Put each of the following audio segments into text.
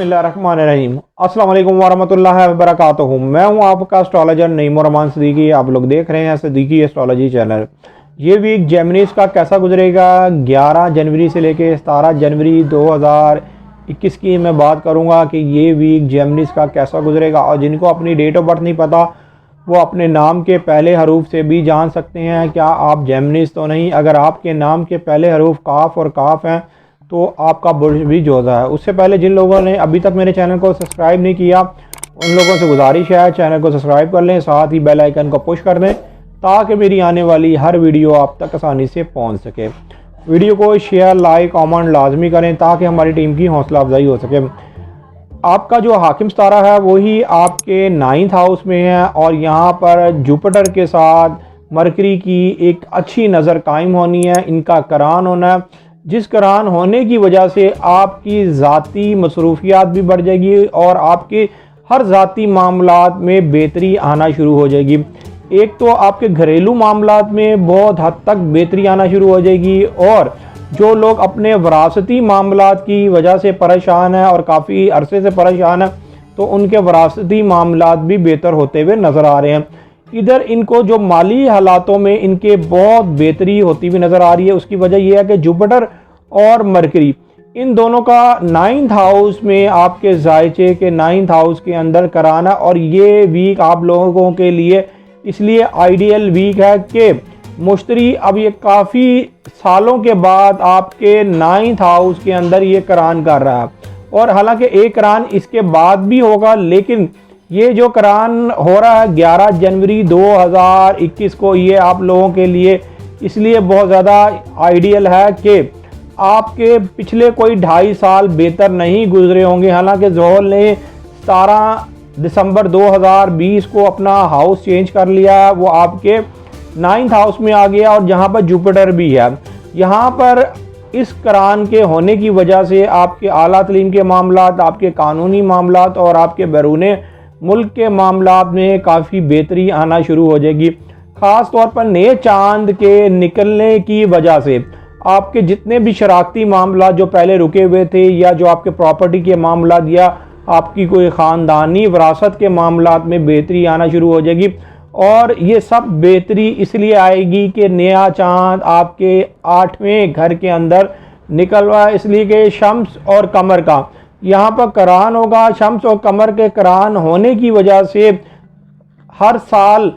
बिस्मिल्लाहिर्रहमानिर्रहीम। अस्सलाम वालेकुम वरहमतुल्लाहि वबरकातुहू। मैं हूं आपका एस्ट्रोलॉजर नईम रहमान सिद्दीकी। आप लोग देख रहे हैं सिद्दीकी एस्ट्रोलॉजी चैनल। ये वीक जेमिनीज का कैसा गुजरेगा 11 जनवरी से लेके 17 जनवरी 2021 की मैं बात करूंगा कि ये वीक जेमिनीज का कैसा गुजरेगा। और जिनको अपनी डेट ऑफ बर्थ नहीं पता वो अपने नाम के पहले हरूफ से भी जान सकते हैं क्या आप जेमिनीज तो नहीं। अगर आपके नाम के पहले हरूफ काफ और काफ हैं तो आपका बुर्ज भी जोधा है। उससे पहले जिन लोगों ने अभी तक मेरे चैनल को सब्सक्राइब नहीं किया उन लोगों से गुजारिश है चैनल को सब्सक्राइब कर लें, साथ ही बेल आइकन को पुश कर दें ताकि मेरी आने वाली हर वीडियो आप तक आसानी से पहुंच सके। वीडियो को शेयर लाइक कमेंट लाजमी करें ताकि हमारी टीम की हौसला अफजाई हो सके। आपका जो हाकिम सितारा है वही आपके 9th हाउस में है और यहाँ पर जुपिटर के साथ मरकरी की एक अच्छी नज़र कायम होनी है। इनका करान होना है, जिस करान होने की वजह से आपकी ज़ाती मसरूफियात भी बढ़ जाएगी और आपके हर ज़ाती मामलात में बेहतरी आना शुरू हो जाएगी। एक तो आपके घरेलू मामलात में बहुत हद तक बेहतरी आना शुरू हो जाएगी और जो लोग अपने वरासती मामलात की वजह से परेशान हैं और काफ़ी अरसे से परेशान हैं तो उनके वरासती मामलात भी बेहतर होते हुए नज़र आ रहे हैं। इधर इनको जो माली हालातों में इनके बहुत बेहतरी होती हुई नज़र आ रही है। उसकी वजह यह है कि जुपिटर और मरकरी इन दोनों का 9th हाउस में आपके जायचे के 9th हाउस के अंदर कराना और ये वीक आप लोगों के लिए इसलिए आइडियल वीक है कि मुश्तरी अब ये काफ़ी सालों के बाद आपके 9th हाउस के अंदर ये करान कर रहा है। और हालांकि एक करान इसके बाद भी होगा लेकिन ये जो करान हो रहा है 11 जनवरी 2021 को ये आप लोगों के लिए इसलिए बहुत ज़्यादा आइडियल है कि आपके पिछले कोई 2.5 साल बेहतर नहीं गुजरे होंगे। हालांकि ज़ोहल ने 17 दिसंबर 2020 को अपना हाउस चेंज कर लिया, वो आपके 9th हाउस में आ गया और जहां पर जुपिटर भी है। यहाँ पर इस करान के होने की वजह से आपके आला तलीम के मामलात, आपके कानूनी मामलात और आपके बैरून मुल्क के मामलात में काफ़ी बेहतरी आना शुरू हो जाएगी। ख़ास तौर पर नए चांद के निकलने की वजह से आपके जितने भी शराकती मामला जो पहले रुके हुए थे या जो आपके प्रॉपर्टी के मामला या आपकी कोई ख़ानदानी विरासत के मामलात में बेहतरी आना शुरू हो जाएगी। और ये सब बेहतरी इसलिए आएगी कि नया चांद आपके 8वें घर के अंदर निकल रहा है, इसलिए कि शम्स और कमर का यहाँ पर करान होगा। शम्स और कमर के करान होने की वजह से हर साल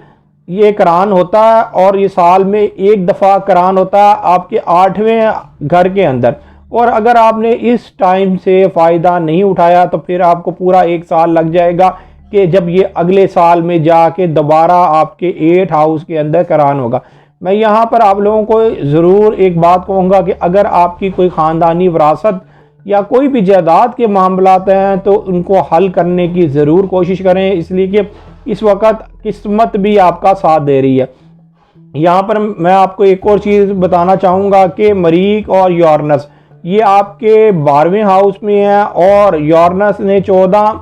ये करान होता है और ये साल में एक दफ़ा करान होता है आपके 8वें घर के अंदर। और अगर आपने इस टाइम से फ़ायदा नहीं उठाया तो फिर आपको पूरा 1 साल लग जाएगा कि जब ये अगले साल में जाके दोबारा आपके 8th हाउस के अंदर करान होगा। मैं यहाँ पर आप लोगों को ज़रूर एक बात कहूँगा कि अगर आपकी कोई ख़ानदानी विरासत या कोई भी जायदाद के मामलात हैं तो उनको हल करने की ज़रूर कोशिश करें, इसलिए कि इस वक्त किस्मत भी आपका साथ दे रही है। यहाँ पर मैं आपको एक और चीज़ बताना चाहूँगा कि मरीख और यूरेनस ये आपके 12वें हाउस में है और यूरेनस ने 14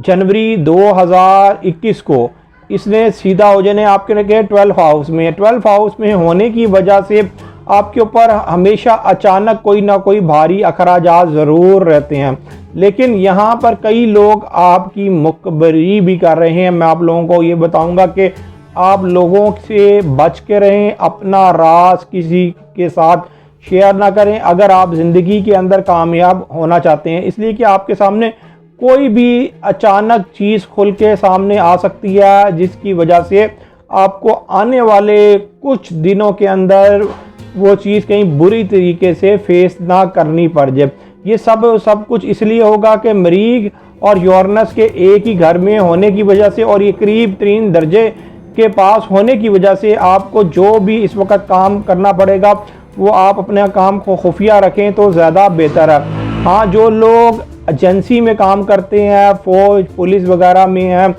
जनवरी 2021 को इसने सीधा हो जाने आपके के 12th हाउस में। 12th हाउस में होने की वजह से आपके ऊपर हमेशा अचानक कोई ना कोई भारी अखराजात ज़रूर रहते हैं, लेकिन यहाँ पर कई लोग आपकी मुखबरी भी कर रहे हैं। मैं आप लोगों को ये बताऊंगा कि आप लोगों से बच के रहें, अपना राज किसी के साथ शेयर ना करें अगर आप ज़िंदगी के अंदर कामयाब होना चाहते हैं, इसलिए कि आपके सामने कोई भी अचानक चीज़ खुल के सामने आ सकती है जिसकी वजह से आपको आने वाले कुछ दिनों के अंदर वो चीज़ कहीं बुरी तरीके से फेस ना करनी पड़ जाए। ये सब कुछ इसलिए होगा कि मरीख और यूरेनस के एक ही घर में होने की वजह से और ये करीब 3 दर्जे के पास होने की वजह से आपको जो भी इस वक्त काम करना पड़ेगा वो आप अपने काम को खुफिया रखें तो ज़्यादा बेहतर है। हाँ, जो लोग एजेंसी में काम करते हैं, फौज पुलिस वगैरह में हैं,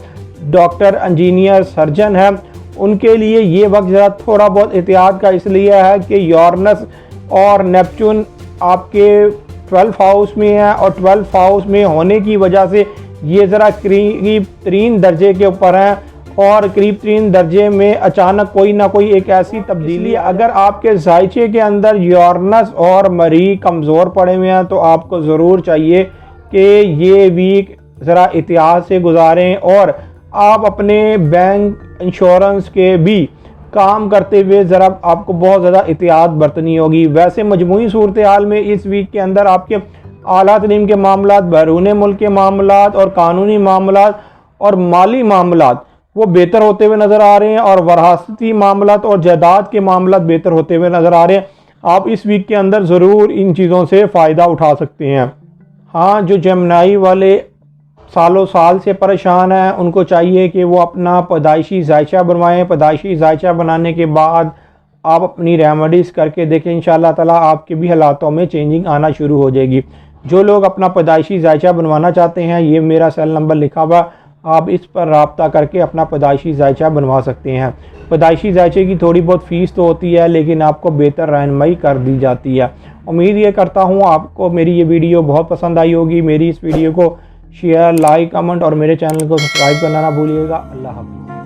डॉक्टर इंजीनियर सर्जन हैं, उनके लिए ये वक्त ज़रा थोड़ा बहुत एहतियात का इसलिए है कि यूरेनस और नेपच्यून आपके 12th हाउस में है और 12th हाउस में होने की वजह से ये ज़रा करीब 3 दर्जे के ऊपर हैं और करीब 3 दर्जे में अचानक कोई ना कोई एक ऐसी तब्दीली। अगर आपके जायचे के अंदर यूरेनस और मरीख कमज़ोर पड़े हुए हैं तो आपको ज़रूर चाहिए कि ये वीक ज़रा एहतियात से गुजारें और आप अपने बैंक इंश्योरेंस के भी काम करते हुए ज़रा आपको बहुत ज़्यादा एहतियात बरतनी होगी। वैसे मजमूई सूरत हाल में इस वीक के अंदर आपके आला तरीन के मामलात, बैरून मुल्क के मामलात और कानूनी मामलात और माली मामलात वो बेहतर होते हुए नज़र आ रहे हैं और वरासती मामलात और जायदाद के मामलात बेहतर होते हुए नज़र आ रहे हैं। आप इस वीक के अंदर ज़रूर इन चीज़ों से फ़ायदा उठा सकते हैं। हाँ, जो जेमिनी वाले सालों साल से परेशान हैं उनको चाहिए कि वो अपना पैदाइशी जायचा बनवाएं। पैदाइशी जायचा बनाने के बाद आप अपनी रेमेडीज़ करके देखें, इंशाअल्लाह ताला आपके भी हालातों में चेंजिंग आना शुरू हो जाएगी। जो लोग अपना पैदाइशी जायचा बनवाना चाहते हैं, ये मेरा सेल नंबर लिखा हुआ, आप इस पर रब्ता करके अपना पैदाइशी जायचा बनवा सकते हैं। पैदाइशी जायचे की थोड़ी बहुत फ़ीस तो होती है, लेकिन आपको बेहतर रहनुमाई कर दी जाती है। उम्मीद ये करता हूँ आपको मेरी ये वीडियो बहुत पसंद आई होगी। मेरी इस वीडियो को शेयर, लाइक, कमेंट और मेरे चैनल को सब्सक्राइब करना ना भूलिएगा। अल्लाह हाफ़िज़।